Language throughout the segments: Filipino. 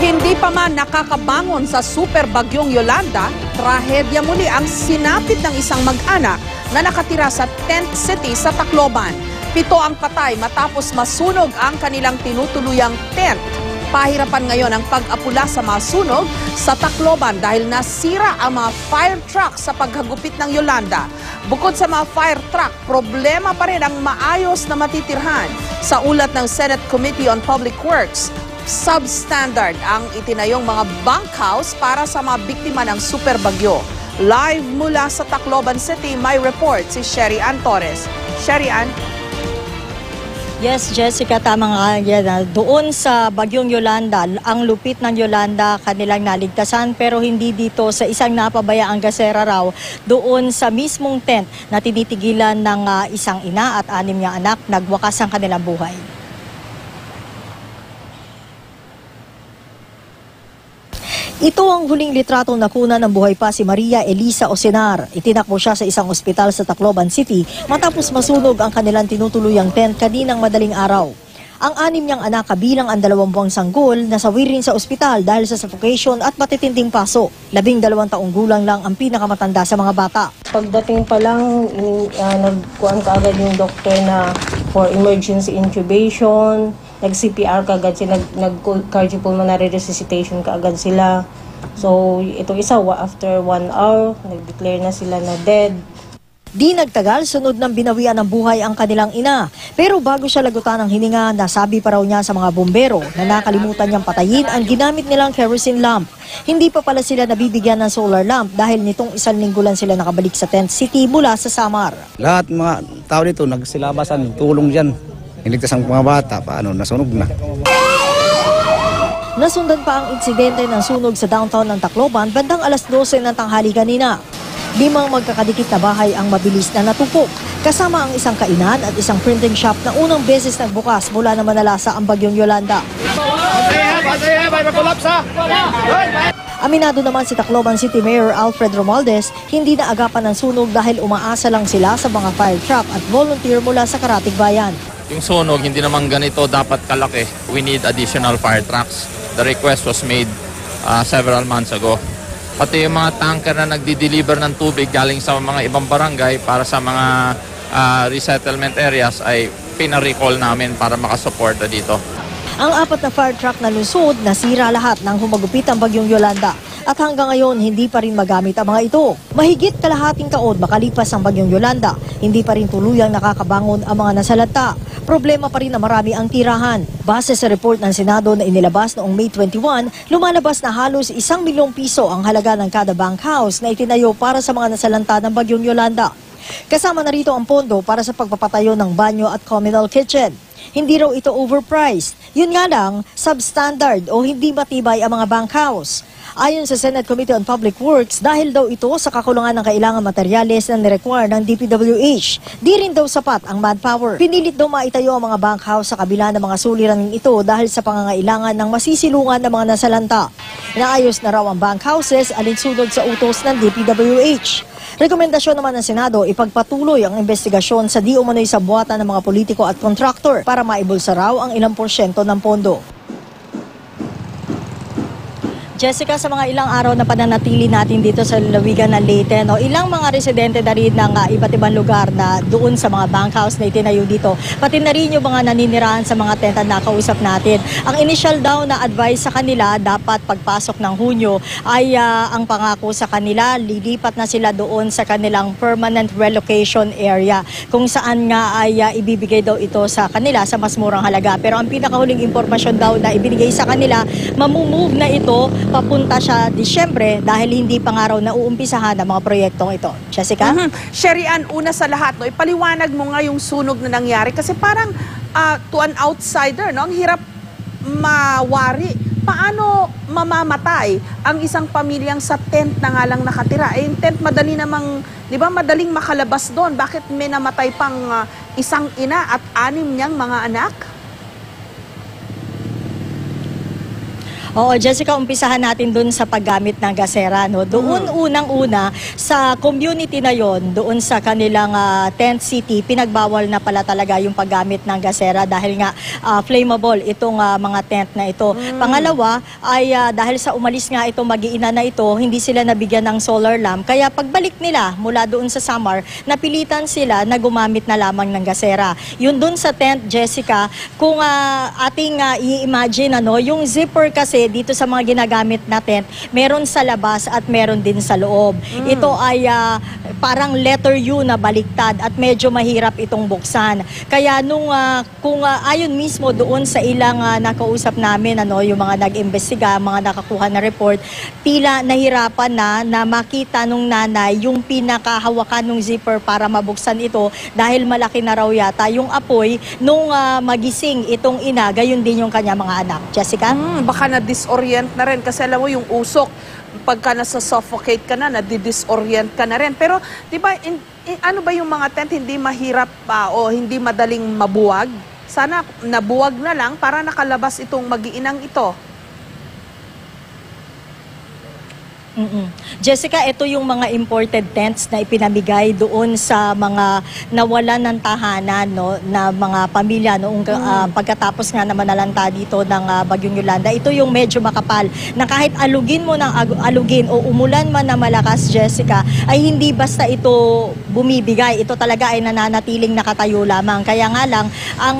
Hindi pa man nakakabangon sa super bagyong Yolanda, trahedya muli ang sinapit ng isang mag-anak na nakatira sa tent city sa Tacloban. 7 ang patay matapos masunog ang kanilang tinutuluyang tent. Pahirapan ngayon ang pag-apula sa mga sunog sa Tacloban dahil nasira ang mga fire truck sa paghagupit ng Yolanda. Bukod sa mga fire truck, problema pa rin ang maayos na matitirhan. Sa ulat ng Senate Committee on Public Works, substandard ang itinayong mga bunkhouse para sa mga biktima ng super bagyo. Live mula sa Tacloban City, may report si Sherry Ann Torres. Sherry Ann? Yes, Jessica, tama nga yan. Doon sa bagyong Yolanda, ang lupit ng Yolanda kanilang naligtasan pero hindi dito sa isang napabayaang gasera raw doon sa mismong tent na tinitigilan ng isang ina at 6 niyang anak, nagwakas ang kanilang buhay. Ito ang huling litratong nakuna ng buhay pa si Maria Elisa Ocenar. Itinakbo siya sa isang ospital sa Tacloban City matapos masunog ang kanilang tinutuluyang tent kaninang madaling araw. Ang 6 niyang anak kabilang ang 2 buwang sanggol nasawi rin sa ospital dahil sa suffocation at matitinding paso. 12 taong gulang lang ang pinakamatanda sa mga bata. Pagdating pa lang, nagkuhan ka agad yung doktor na for emergency intubation. Nag-CPR kaagad sila, nag-cardiopulmonary resuscitation kaagad sila. So, itong isa, after 1 hour, nag-declare na sila na dead. Di nagtagal, sunod ng binawian ng buhay ang kanilang ina. Pero bago siya lagutan ng hininga, nasabi pa raw niya sa mga bumbero na nakalimutan niyang patayin ang ginamit nilang kerosene lamp. Hindi pa pala sila nabibigyan ng solar lamp dahil nitong 1 linggo lang sila nakabalik sa tent city mula sa Samar. Lahat mga tao dito nagsilabasan, tulong dyan. Niligtas ang mga bata, nasunog na. Nasundan pa ang insidente ng sunog sa downtown ng Tacloban bandang alas 12 ng tanghali kanina. 5 magkakadikit na bahay ang mabilis na natupok, kasama ang isang kainan at isang printing shop na unang beses nagbukas mula na manalasa ang bagyong Yolanda. Aminado naman si Tacloban City Mayor Alfred Romualdez, hindi na agapan ng sunog dahil umaasa lang sila sa mga fire truck at volunteer mula sa Karatig Bayan. Yung sunog, hindi naman ganito dapat kalaki. We need additional fire trucks. The request was made several months ago. Pati yung mga tanker na nagdi-deliver ng tubig galing sa mga ibang barangay para sa mga resettlement areas ay pina-recall namin para makasuporta dito. Ang 4 na fire truck na lusod, nasira lahat nang humagupit ang bagyong Yolanda. At hanggang ngayon, hindi pa rin magamit ang mga ito. Mahigit kalahating taon makalipas ang bagyong Yolanda, hindi pa rin tuluyang nakakabangon ang mga nasalanta. Problema pa rin na marami ang tirahan. Base sa report ng Senado na inilabas noong May 21, lumalabas na halos 1 milyong piso ang halaga ng kada bunkhouse na itinayo para sa mga nasalanta ng bagyong Yolanda. Kasama na rito ang pondo para sa pagpapatayo ng banyo at communal kitchen. Hindi raw ito overpriced. Yun nga lang, substandard o hindi matibay ang mga bunkhouse. Ayon sa Senate Committee on Public Works, dahil daw ito sa kakulangan ng kailangan materyales na nirequire ng DPWH, di rin daw sapat ang manpower. Pinilit daw maitayo ang mga bunkhouse sa kabila ng mga suliraning ito dahil sa pangangailangan ng masisilungan ng mga nasalanta. Naayos na raw ang bunkhouses alinsunod sa utos ng DPWH. Rekomendasyon naman ng Senado, ipagpatuloy ang investigasyon sa di umano'y sabuatan ng mga politiko at kontraktor para maibulsa raw ang ilang porsyento ng pondo. Jessica, sa mga ilang araw na pananatili natin dito sa lalawigan ng Leyte, ilang mga residente na rin ng iba't ibang lugar na doon sa mga bunkhouse na itinayo dito, pati na rin yung mga naninirahan sa mga tenta na kausap natin. Ang initial daw na advice sa kanila, dapat pagpasok ng Hunyo ay ang pangako sa kanila, lilipat na sila doon sa kanilang permanent relocation area, kung saan nga ay ibibigay daw ito sa kanila sa mas murang halaga. Pero ang pinakahuling impormasyon daw na ibinigay sa kanila, mamumove na ito papunta siya Disyembre dahil hindi pa nga raw nauumpisahan ang mga proyektong ito. Jessica? Sherry Ann, una sa lahat, ipaliwanag mo nga yung sunog na nangyari kasi parang to an outsider, ang hirap mawari. Paano mamamatay ang isang pamilyang sa tent na nga lang nakatira? Yung tent madali namang, di ba, madaling makalabas doon. Bakit may namatay pang isang ina at 6 niyang mga anak? Oo, Jessica, umpisahan natin dun sa paggamit ng gasera. No? Doon unang-una, sa community na yon, doon sa kanilang tent city, pinagbawal na pala talaga yung paggamit ng gasera dahil nga flammable itong mga tent na ito. Pangalawa, ay dahil sa umalis nga itong mag-iina na ito, hindi sila nabigyan ng solar lamp. Kaya pagbalik nila mula doon sa Samar, napilitan sila na gumamit na lamang ng gasera. Yun doon sa tent, Jessica, kung ating i-imagine, yung zipper kasi dito sa mga ginagamit na tent, meron sa labas at meron din sa loob. Ito ay parang letter U na baliktad at medyo mahirap itong buksan. Kaya kung ayon mismo doon sa ilang nakausap namin, yung mga nag-imbestiga, mga nakakuha na report, tila nahirapan na makita nung nanay yung pinakahawakan ng zipper para mabuksan ito dahil malaki na raw yata yung apoy nung magising itong ina, gayon din yung kanya mga anak. Jessica? Baka na-disorient na rin kasi alam mo yung usok, pagka nasa-suffocate ka na, nadi-disorient ka na rin. Pero, di ba, ano ba yung mga tent hindi mahirap o hindi madaling mabuwag? Sana nabuwag na lang para nakalabas itong mag-iinang ito. Jessica, ito yung mga imported tents na ipinamigay doon sa mga nawalan ng tahanan, na mga pamilya noong pagkatapos nga naman nalanta dito ng Bagyong Yolanda. Ito yung medyo makapal na kahit alugin mo ng alugin o umulan man na malakas, Jessica, ay hindi basta ito bumibigay. Ito talaga ay nananatiling nakatayo lamang. Kaya nga lang, ang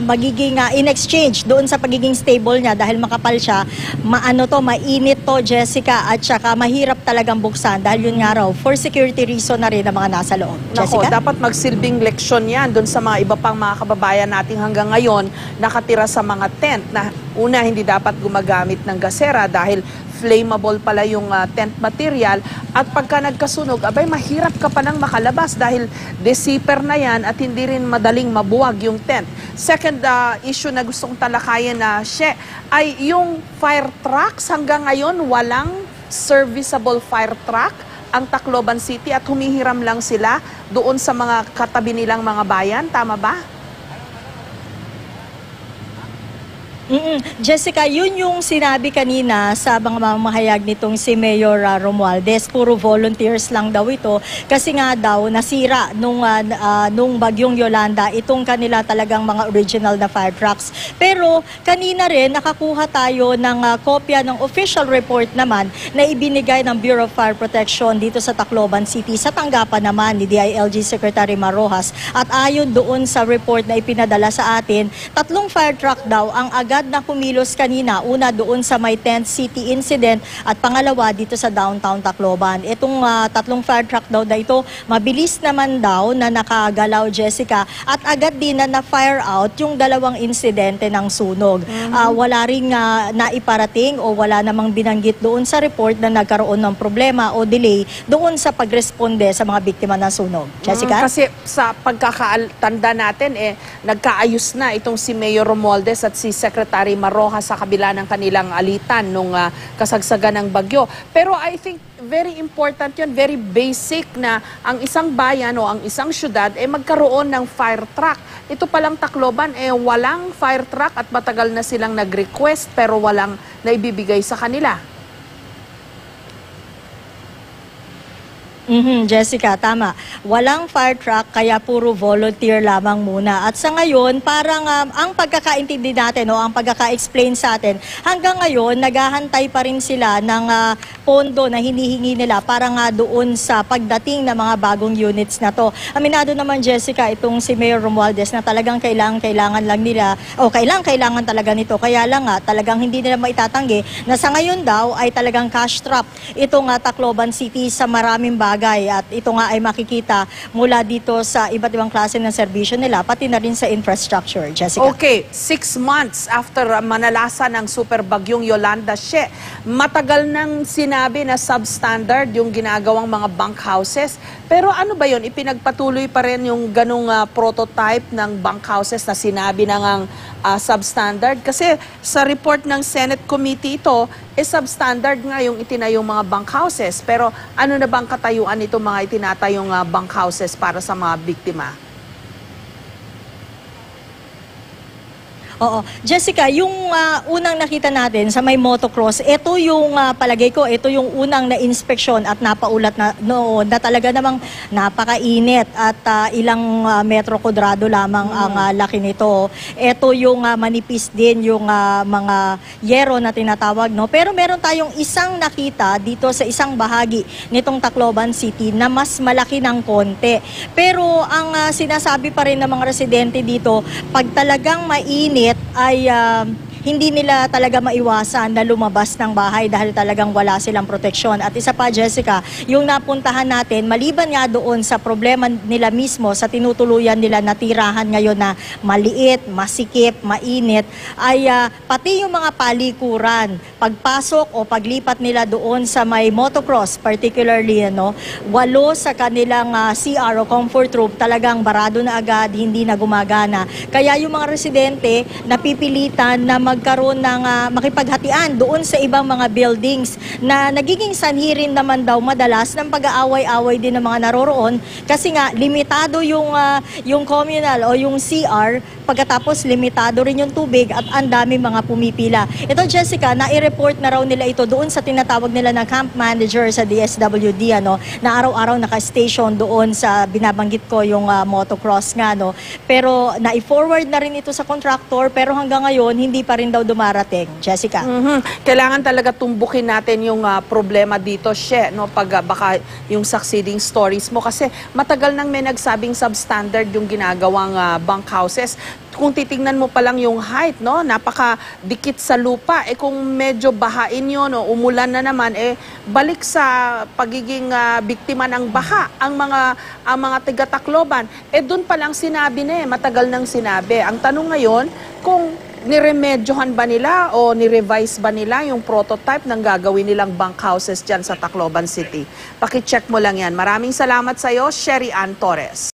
magiging in exchange doon sa pagiging stable niya dahil makapal siya, mainit to, Jessica, at saka mahirap talagang buksan dahil yun nga raw, for security reason na rin ang mga nasa loob. Jessica? Nako, dapat magsilbing leksyon yan doon sa mga iba pang mga kababayan nating hanggang ngayon nakatira sa mga tent na una, hindi dapat gumagamit ng gasera dahil flammable pala yung tent material at pagka nagkasunog, abay mahirap ka pa nang makalabas dahil de-zipper na yan at hindi rin madaling mabuwag yung tent. Second issue na gustong talakayin na ay yung fire trucks hanggang ngayon walang serviceable fire truck ang Tacloban City at humihiram lang sila doon sa mga katabi nilang mga bayan. Tama ba? Jessica, yun yung sinabi kanina sa mga mamahayag nitong si Mayor Romualdez. Puro volunteers lang daw ito kasi nga daw nasira nung Bagyong Yolanda itong kanila talagang mga original na fire trucks. Pero kanina rin nakakuha tayo ng kopya ng official report naman na ibinigay ng Bureau of Fire Protection dito sa Tacloban City sa tanggapan naman ni DILG Secretary Marrojas. At ayon doon sa report na ipinadala sa atin, 3 fire truck daw ang agad na kumilos kanina. Una doon sa may tent city incident at pangalawa dito sa downtown Tacloban. Itong 3 fire truck daw na ito, mabilis naman daw na nakagalaw, Jessica, at agad din na fire out yung 2 insidente ng sunog. Wala ring naiparating o wala namang binanggit doon sa report na nagkaroon ng problema o delay doon sa pagresponde sa mga biktima ng sunog. Jessica? Kasi sa pagkakatanda natin, nagkaayos na itong si Mayor Romualdez at si Secretary Marrojas sa kabila ng kanilang alitan nung kasagsagan ng bagyo. Pero I think very important yun, very basic na ang isang bayan o ang isang syudad magkaroon ng fire truck. Ito palang Tacloban walang fire truck at matagal na silang nag-request pero walang naibibigay sa kanila. Jessica, tama. Walang fire truck kaya puro volunteer lamang muna. At sa ngayon, parang ang pagkakaintindi natin o ang pagkaka-explain sa atin, hanggang ngayon, naghahantay pa rin sila ng pondo na hinihingi nila para nga doon sa pagdating ng mga bagong units na to. Aminado naman, Jessica, itong si Mayor Romualdez na talagang kailangan lang nila o kailangan talaga nito. Kaya lang talagang hindi nila maitatanggi na sa ngayon daw ay talagang cash trap itong Tacloban City sa maraming bagay. At ito nga ay makikita mula dito sa iba't ibang klase ng serbisyo nila, pati na rin sa infrastructure. Jessica? Okay, 6 months after manalasa ng super bagyong Yolanda, matagal nang sinabi na substandard yung ginagawang mga bunkhouses. Pero ano ba yun? Ipinagpatuloy pa rin yung ganong prototype ng bunkhouses na sinabi na ngang substandard? Kasi sa report ng Senate Committee ito, substandard nga yung itinayong mga bunkhouses. Pero ano na bang katayuan nito mga itinatayong bunkhouses para sa mga biktima? Oo. Jessica, yung unang nakita natin sa may motocross, ito yung palagay ko, ito yung unang na-inspeksyon at napaulat na noon na talaga namang napakainit at ilang metro kwadrado lamang ang laki nito. Ito yung manipis din yung mga yero na tinatawag, no? Pero meron tayong isang nakita dito sa isang bahagi nitong Tacloban City na mas malaki ng konti. Pero ang sinasabi pa rin ng mga residente dito, pag talagang mainit ay hindi nila talaga maiwasan na lumabas ng bahay dahil talagang wala silang proteksyon. At isa pa, Jessica, yung napuntahan natin, maliban nga doon sa problema nila mismo, sa tinutuluyan nila na tirahan ngayon na maliit, masikip, mainit, ay pati yung mga palikuran, pagpasok o paglipat nila doon sa may motocross, particularly, 8 sa kanilang CR o comfort room, talagang barado na agad, hindi na gumagana. Kaya yung mga residente, napipilitan na magkaroon ng makipaghatian doon sa ibang mga buildings na nagiging sanhi rin naman daw madalas ng pag-aaway-away din ng mga naroroon kasi nga limitado yung communal o yung CR, pagkatapos limitado rin yung tubig at ang dami mga pumipila. Ito, Jessica, nai-report na raw nila ito doon sa tinatawag nila ng camp manager sa DSWD, na araw-araw naka-station doon sa binabanggit ko yung motocross nga, pero na-forward na rin ito sa contractor, pero hanggang ngayon hindi pa rin daw dumarating. Jessica. Kailangan talaga tumbukin natin yung problema dito, pag baka yung succeeding stories mo. Kasi matagal nang may nagsabing substandard yung ginagawang bunkhouses. Kung titingnan mo pa lang yung height, napaka-dikit sa lupa. Kung medyo bahain yun, umulan na naman, balik sa pagiging biktima ng baha ang mga taga-Tacloban. Doon pa lang sinabi matagal nang sinabi. Ang tanong ngayon, kung niremedyohan ba nila o nirevise ba nila yung prototype ng gagawin nilang bunkhouses dyan sa Tacloban City? Pakicheck mo lang yan. Maraming salamat sa iyo, Sherry Ann Torres.